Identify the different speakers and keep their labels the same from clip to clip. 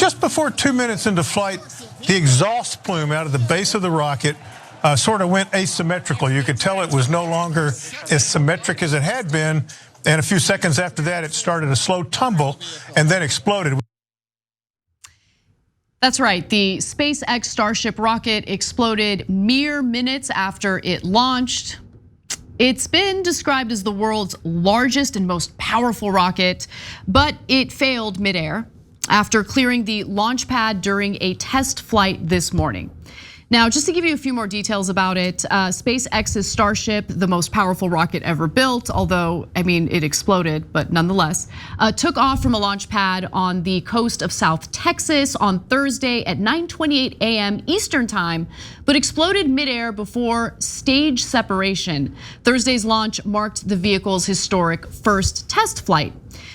Speaker 1: just before 2 minutes into flight, the exhaust plume out of the base of the rocket sort of went asymmetrical. You could tell it was no longer as symmetric as it had been. And a few seconds after that, it started a slow tumble and then exploded.
Speaker 2: That's right. The SpaceX Starship rocket exploded mere minutes after it launched. It's been described as the world's largest and most powerful rocket, but it failed midair after clearing the launch pad during a test flight this morning. Now, just to give you a few more details about it, SpaceX's Starship, the most powerful rocket ever built, although, I mean, it exploded, but nonetheless, took off from a launch pad on the coast of South Texas on Thursday at 9:28 a.m. Eastern time, but exploded midair before stage separation. Thursday's launch marked the vehicle's historic first test flight.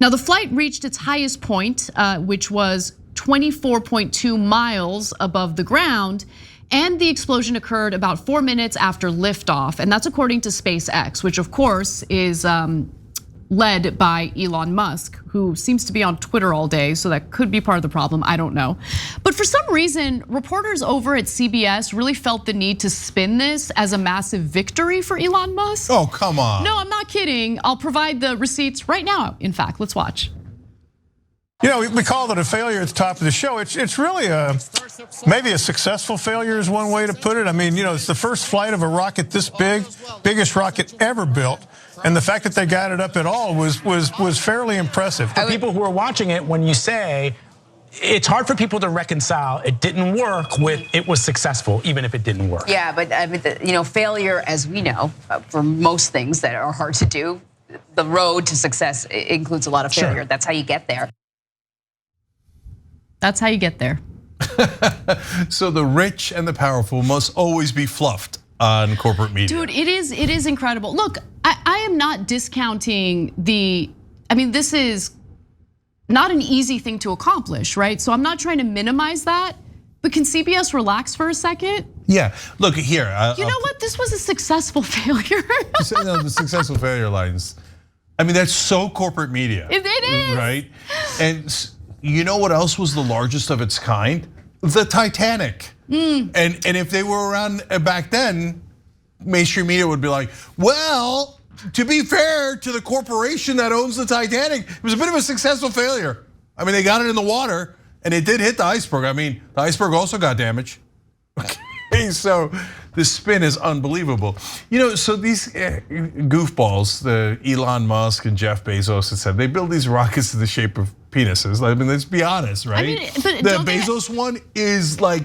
Speaker 2: Now, the flight reached its highest point, which was 24.2 miles above the ground. And the explosion occurred about 4 minutes after liftoff, and that's according to SpaceX, which of course is led by Elon Musk, who seems to be on Twitter all day, so that could be part of the problem, I don't know. But for some reason, reporters over at CBS really felt the need to spin this as a massive victory for Elon Musk.
Speaker 3: Oh, come on.
Speaker 2: No, I'm not kidding. I'll provide the receipts right now, in fact, let's watch.
Speaker 1: You know, we called it a failure at the top of the show. It's really maybe a successful failure is one way to put it. I mean, you know, it's the first flight of a rocket this big, biggest rocket ever built. And the fact that they got it up at all was fairly impressive.
Speaker 4: For people who are watching it, when you say, it's hard for people to reconcile it didn't work with it was successful, even if it didn't work.
Speaker 5: Yeah, but I mean, you know, failure, as we know, for most things that are hard to do, the road to success includes a lot of failure. Sure. That's how you get there.
Speaker 2: That's how you get there.
Speaker 3: So the rich and the powerful must always be fluffed on corporate media.
Speaker 2: Dude, it is incredible. Look, I am not discounting I mean, this is not an easy thing to accomplish, right? So I'm not trying to minimize that, but can CBS relax for a second?
Speaker 3: Yeah, look here.
Speaker 2: You know what, this was a successful failure.
Speaker 3: The successful failure lines. I mean, that's so corporate media.
Speaker 2: It is.
Speaker 3: Right, and you know what else was the largest of its kind? The Titanic. And if they were around back then, mainstream media would be like, well, to be fair to the corporation that owns the Titanic, it was a bit of a successful failure. I mean, they got it in the water and it did hit the iceberg. I mean, the iceberg also got damaged. Okay, so the spin is unbelievable. You know, so these goofballs, the Elon Musk and Jeff Bezos, et cetera, they build these rockets in the shape of penises. I mean, let's be honest, right? I mean, the Bezos one is like,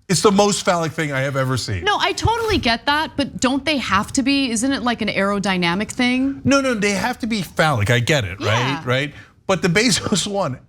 Speaker 3: it's the most phallic thing I have ever seen.
Speaker 2: No, I totally get that, but don't they have to be? Isn't it like an aerodynamic thing?
Speaker 3: No, they have to be phallic. I get it,
Speaker 2: yeah.
Speaker 3: right? But the Bezos one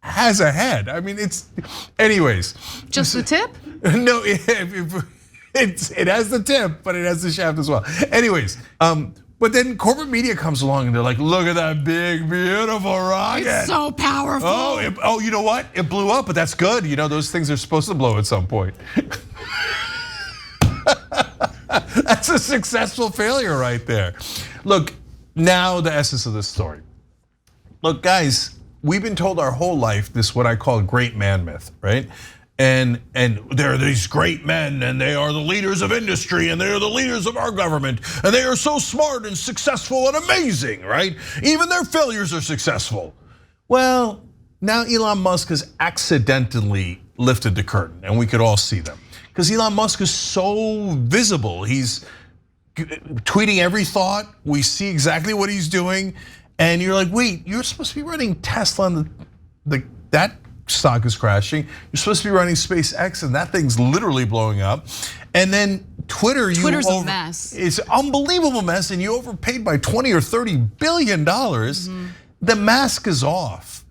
Speaker 3: has a head. I mean, it's, anyways.
Speaker 2: Just the tip?
Speaker 3: No, it has the tip, but it has the shaft as well. Anyways, but then corporate media comes along and they're like, look at that big, beautiful rocket.
Speaker 2: It's so powerful.
Speaker 3: Oh, you know what? It blew up, but that's good. You know, those things are supposed to blow at some point. That's a successful failure right there. Look, now the essence of this story. Look, guys, we've been told our whole life this what I call great man myth, right? And there are these great men and they are the leaders of industry and they are the leaders of our government and they are so smart and successful and amazing, right? Even their failures are successful. Well, now Elon Musk has accidentally lifted the curtain and we could all see them. Because Elon Musk is so visible. He's tweeting every thought. We see exactly what he's doing. And you're like, wait, you're supposed to be running Tesla on that stock is crashing. You're supposed to be running SpaceX and that thing's literally blowing up. And then Twitter's
Speaker 2: a mess.
Speaker 3: It's an unbelievable mess and you overpaid by 20 or 30 billion dollars. The mask is off.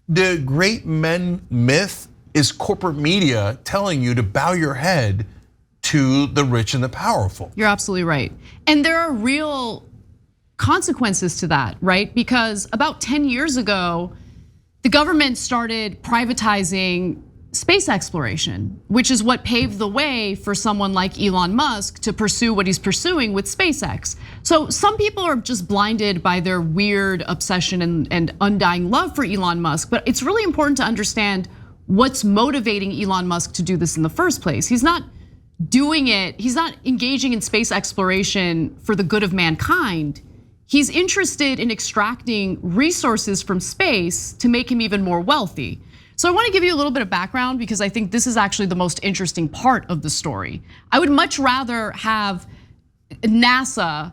Speaker 3: The great men myth is corporate media telling you to bow your head to the rich and the powerful.
Speaker 2: You're absolutely right. And there are real consequences to that, right? Because about 10 years ago, the government started privatizing space exploration, which is what paved the way for someone like Elon Musk to pursue what he's pursuing with SpaceX. So some people are just blinded by their weird obsession and undying love for Elon Musk, but it's really important to understand what's motivating Elon Musk to do this in the first place. He's not doing it, he's not engaging in space exploration for the good of mankind. He's interested in extracting resources from space to make him even more wealthy. So I want to give you a little bit of background because I think this is actually the most interesting part of the story. I would much rather have NASA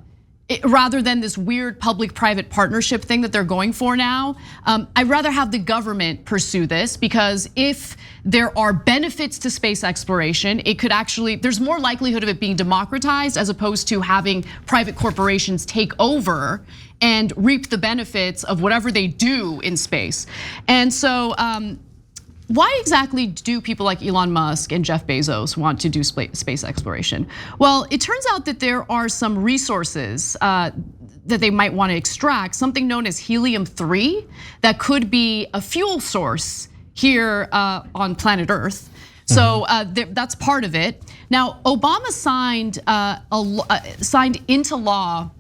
Speaker 2: rather than this weird public-private partnership thing that they're going for now. I'd rather have the government pursue this because if there are benefits to space exploration, it could actually, there's more likelihood of it being democratized as opposed to having private corporations take over and reap the benefits of whatever they do in space. And so, why exactly do people like Elon Musk and Jeff Bezos want to do space exploration? Well, it turns out that there are some resources that they might want to extract, something known as helium-3 that could be a fuel source here on planet Earth. So that's part of it. Now, Obama signed into law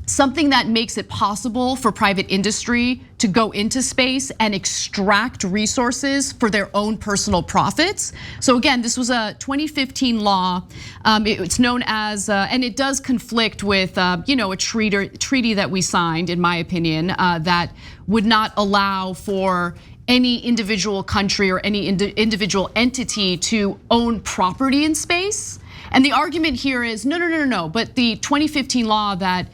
Speaker 2: something that makes it possible for private industry to go into space and extract resources for their own personal profits. So again, this was a 2015 law. It's known as, and it does conflict with a treaty that we signed, in my opinion, that would not allow for any individual country or any individual entity to own property in space. And the argument here is, no, but the 2015 law that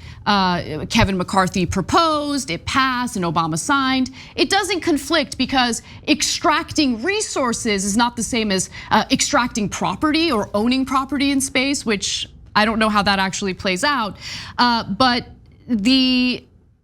Speaker 2: Kevin McCarthy proposed, it passed and Obama signed, it doesn't conflict because extracting resources is not the same as extracting property or owning property in space, which I don't know how that actually plays out.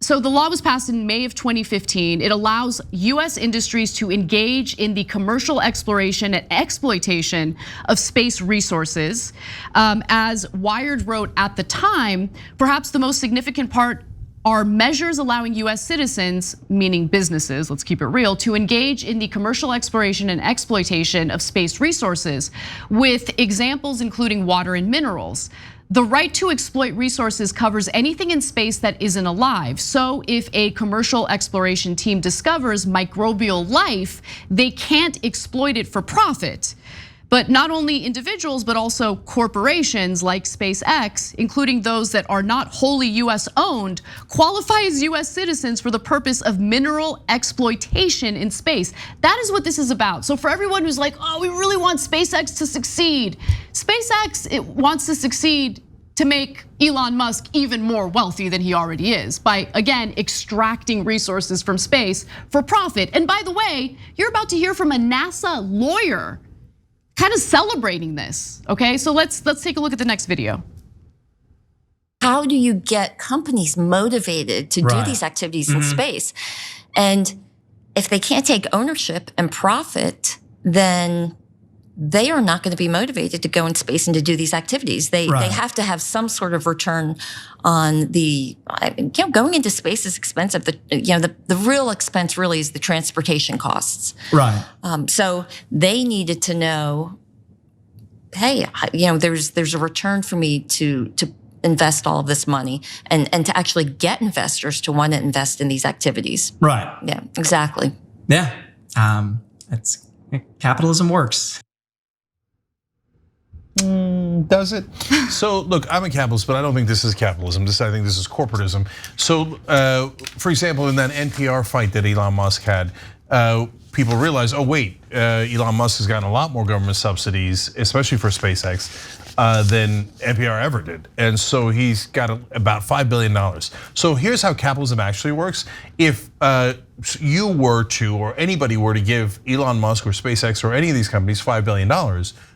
Speaker 2: So the law was passed in May of 2015. It allows US industries to engage in the commercial exploration and exploitation of space resources. As Wired wrote at the time, perhaps the most significant part are measures allowing US citizens, meaning businesses, let's keep it real, to engage in the commercial exploration and exploitation of space resources, with examples including water and minerals. The right to exploit resources covers anything in space that isn't alive. So if a commercial exploration team discovers microbial life, they can't exploit it for profit. But not only individuals, but also corporations like SpaceX, including those that are not wholly US owned, qualify as US citizens for the purpose of mineral exploitation in space. That is what this is about. So for everyone who's like, oh, we really want SpaceX to succeed. SpaceX, it wants to succeed to make Elon Musk even more wealthy than he already is by, again, extracting resources from space for profit. And by the way, you're about to hear from a NASA lawyer kind of celebrating this, okay? So let's take a look at the next video.
Speaker 6: How do you get companies motivated to do these activities in space? And if they can't take ownership and profit, then they are not going to be motivated to go in space and to do these activities. They have to have some sort of return on the, going into space is expensive. The real expense really is the transportation costs.
Speaker 7: Right.
Speaker 6: So they needed to know, hey, there's a return for me to invest all of this money and to actually get investors to want to invest in these activities.
Speaker 7: Right.
Speaker 6: Yeah, exactly.
Speaker 7: Yeah. Capitalism works.
Speaker 3: Does it? So look, I'm a capitalist, but I don't think this is capitalism. I think this is corporatism. So for example, in that NPR fight that Elon Musk had, people realized, oh wait, Elon Musk has gotten a lot more government subsidies, especially for SpaceX, than NPR ever did. And so he's got about $5 billion. So here's how capitalism actually works. If you were to, or anybody were to give Elon Musk or SpaceX or any of these companies $5 billion,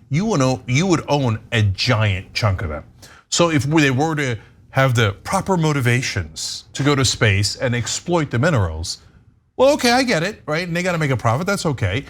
Speaker 3: you would own a giant chunk of them. So if they were to have the proper motivations to go to space and exploit the minerals, well, okay, I get it, right? And they got to make a profit, that's okay.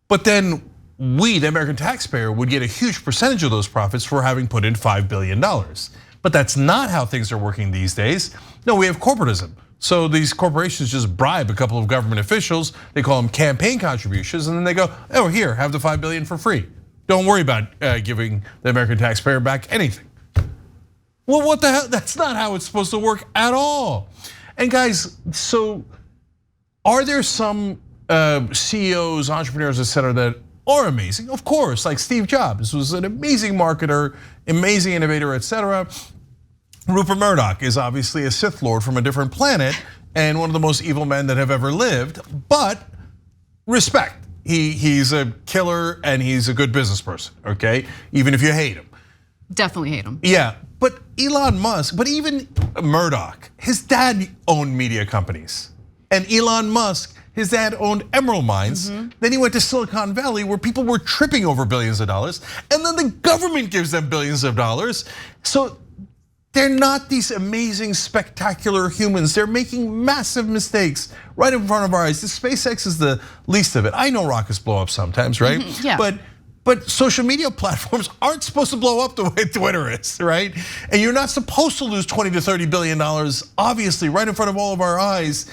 Speaker 3: But then we, the American taxpayer, would get a huge percentage of those profits for having put in $5 billion. But that's not how things are working these days. No, we have corporatism. So these corporations just bribe a couple of government officials, they call them campaign contributions, and then they go, oh, here, have the $5 billion for free. Don't worry about giving the American taxpayer back anything. Well, what the hell? That's not how it's supposed to work at all. And guys, so are there some CEOs, entrepreneurs, et cetera, that are amazing. Of course, like Steve Jobs was an amazing marketer, amazing innovator, et cetera. Rupert Murdoch is obviously a Sith Lord from a different planet and one of the most evil men that have ever lived, but respect. He's a killer and he's a good business person, okay? Even if you hate him.
Speaker 2: Definitely hate him.
Speaker 3: Yeah, but Elon Musk, but even Murdoch, his dad owned media companies. And Elon Musk, his dad owned emerald mines. Then he went to Silicon Valley where people were tripping over billions of dollars. And then the government gives them billions of dollars. So they're not these amazing, spectacular humans. They're making massive mistakes right in front of our eyes. The SpaceX is the least of it. I know rockets blow up sometimes, right?
Speaker 2: Yeah.
Speaker 3: But social media platforms aren't supposed to blow up the way Twitter is, right? And you're not supposed to lose 20 to 30 billion dollars, obviously, right in front of all of our eyes.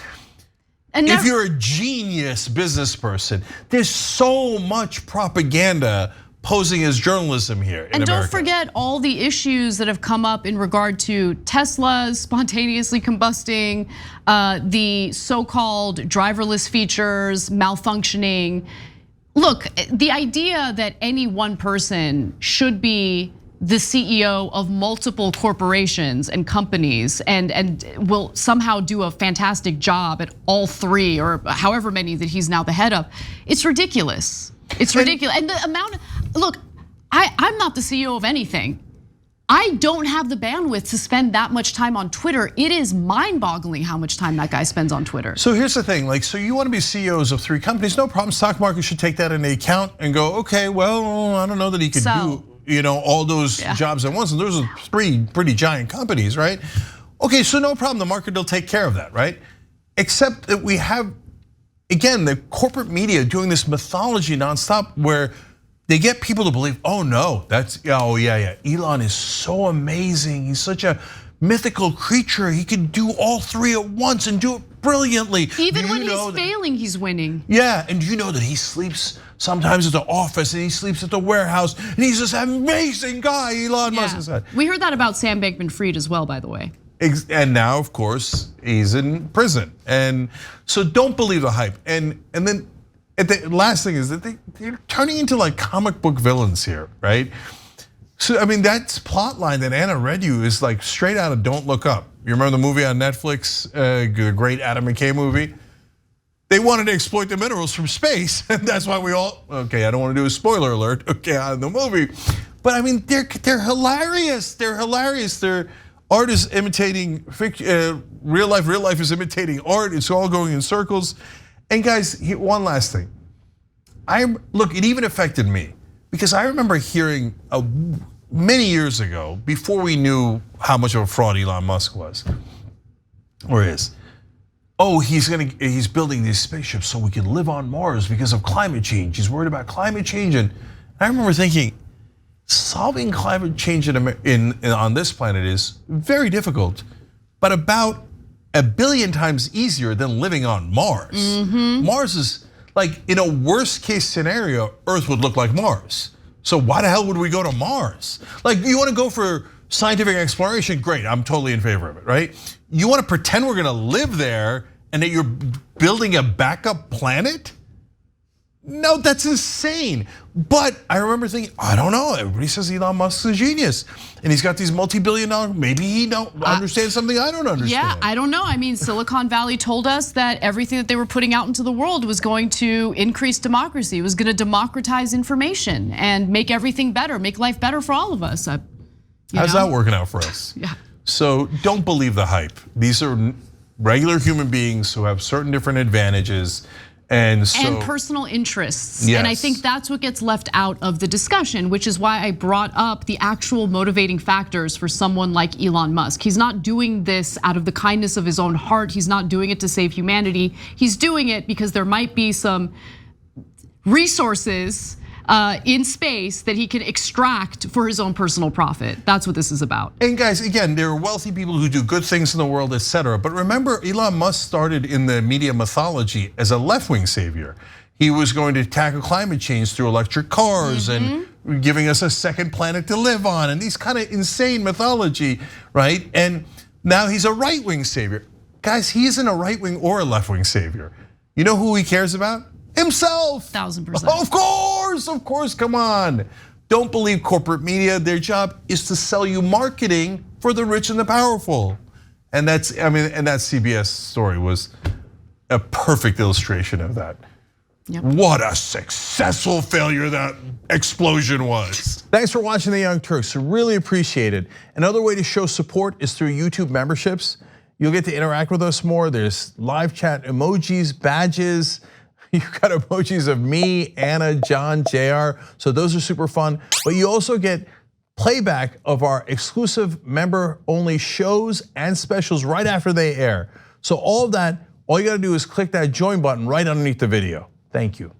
Speaker 3: And if you're a genius business person, there's so much propaganda posing as journalism here in America.
Speaker 2: And don't forget all the issues that have come up in regard to Teslas spontaneously combusting, the so-called driverless features malfunctioning. Look, the idea that any one person should be the CEO of multiple corporations and companies and will somehow do a fantastic job at all three or however many that he's now the head of, it's ridiculous. It's ridiculous. And the amount of, look, I'm not the CEO of anything. I don't have the bandwidth to spend that much time on Twitter. It is mind-boggling how much time that guy spends on Twitter.
Speaker 3: So here's the thing, so you want to be CEOs of 3 companies, no problem. Stock market should take that into account and go, okay, well, I don't know that he could do all those jobs at once. And those are 3 pretty giant companies, right? Okay, so no problem, the market will take care of that, right? Except that we have, again, the corporate media doing this mythology nonstop where they get people to believe, oh no, yeah. Elon is so amazing. He's such a mythical creature. He can do all 3 at once and do it brilliantly.
Speaker 2: Even when he's failing, he's winning.
Speaker 3: Yeah, and you know that he sleeps sometimes at the office and he sleeps at the warehouse and he's this amazing guy, Elon Musk is.
Speaker 2: We heard that about Sam Bankman-Fried as well, by the way.
Speaker 3: And now, of course, he's in prison. And so don't believe the hype. And then the last thing is that they're turning into like comic book villains here, right? So I mean, that plot line that Anna read you is like straight out of Don't Look Up. You remember the movie on Netflix, the great Adam McKay movie? They wanted to exploit the minerals from space, and that's why we all, okay, I don't want to do a spoiler alert, okay, on the movie. But I mean, they're hilarious, they're hilarious. Art is imitating real life is imitating art, it's all going in circles. And guys, one last thing. Look, it even affected me because I remember hearing many years ago, before we knew how much of a fraud Elon Musk was, or is. Oh, he's building these spaceships so we can live on Mars because of climate change. He's worried about climate change, and I remember thinking, solving climate change on this planet is very difficult, but about 1 billion times easier than living on Mars. Mars is like, in a worst case scenario, Earth would look like Mars. So why the hell would we go to Mars? Like, you want to go for scientific exploration? Great, I'm totally in favor of it, right? You want to pretend we're going to live there and that you're building a backup planet? No, that's insane. But I remember thinking, I don't know, everybody says Elon Musk's a genius. And he's got these multi-billion-dollar, maybe he don't understand something I don't understand.
Speaker 2: Yeah, I don't know. I mean, Silicon Valley told us that everything that they were putting out into the world was going to increase democracy. It was going to democratize information and make everything better, make life better for all of us.
Speaker 3: How's that working out for us?
Speaker 2: Yeah.
Speaker 3: So don't believe the hype. These are regular human beings who have certain different advantages. And
Speaker 2: personal interests.
Speaker 3: Yes.
Speaker 2: And I think that's what gets left out of the discussion, which is why I brought up the actual motivating factors for someone like Elon Musk. He's not doing this out of the kindness of his own heart. He's not doing it to save humanity. He's doing it because there might be some resources in space that he can extract for his own personal profit. That's what this is about.
Speaker 3: And guys, again, there are wealthy people who do good things in the world, etc. But remember, Elon Musk started in the media mythology as a left-wing savior. He was going to tackle climate change through electric cars and giving us a second planet to live on, and these kind of insane mythology, right? And now he's a right-wing savior. Guys, he isn't a right-wing or a left-wing savior. You know who he cares about? Himself.
Speaker 2: 1000%.
Speaker 3: Of course, come on. Don't believe corporate media. Their job is to sell you marketing for the rich and the powerful. And that's, I mean, and that CBS story was a perfect illustration of that.
Speaker 2: Yep.
Speaker 3: What a successful failure that explosion was.
Speaker 7: Thanks for watching The Young Turks. Really appreciate it. Another way to show support is through YouTube memberships. You'll get to interact with us more. There's live chat emojis, badges. You've got emojis of me, Anna, John, JR. So those are super fun. But you also get playback of our exclusive member-only shows and specials right after they air. So all of that, all you gotta do is click that join button right underneath the video. Thank you.